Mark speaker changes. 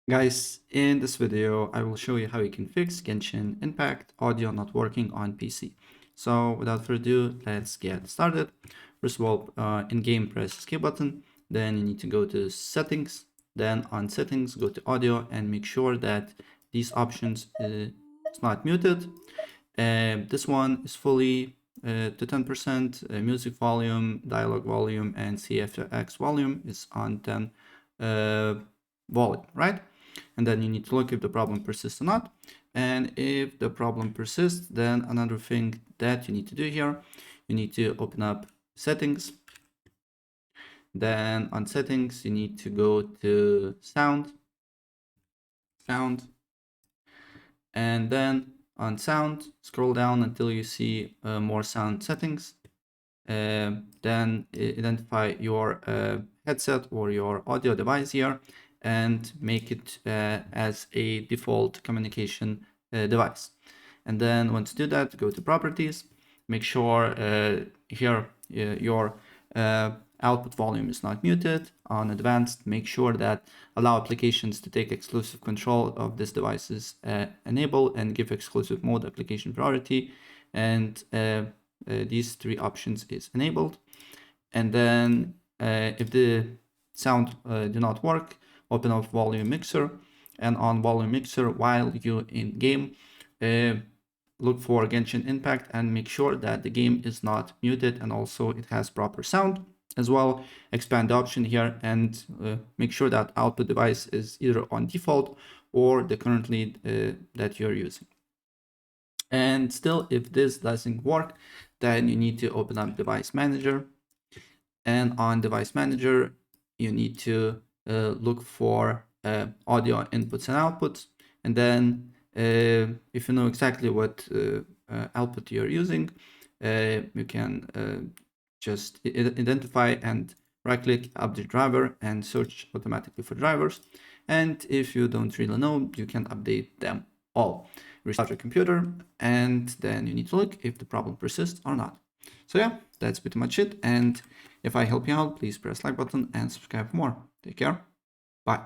Speaker 1: Guys, in this video, I will show you how you can fix Genshin Impact audio not working on PC. So without further ado, let's get started. First of all, in-game press escape button, then you need to go to settings, then on settings, go to audio and make sure that these options is not muted. This one is fully to 10%, music volume, dialogue volume, and CFX volume is on 10 volume, right? And then you need to look if the problem persists or not. And if the problem persists, then another thing that you need to do here, you need to open up settings. Then on settings, you need to go to sound, and then on sound, scroll down until you see more sound settings. Then identify your headset or your audio device here and make it as a default communication device. And then once you do that, go to properties, make sure here your output volume is not muted. On advanced, make sure that allow applications to take exclusive control of this device is enable and give exclusive mode application priority. And these three options is enabled. And then if the sound do not work, open up volume mixer, and on volume mixer while you in game, look for Genshin Impact and make sure that the game is not muted and also it has proper sound as well. Expand the option here and make sure that output device is either on default or the currently that you're using. And still, if this doesn't work, then you need to open up device manager, and on device manager you need to look for audio inputs and outputs, and then if you know exactly what output you're using, you can just identify and right click update driver and search automatically for drivers. And if you don't really know, you can update them all. Restart your computer, and then you need to look if the problem persists or not. So yeah, that's pretty much it. And if I help you out, please press like button and subscribe for more. Take care. Bye.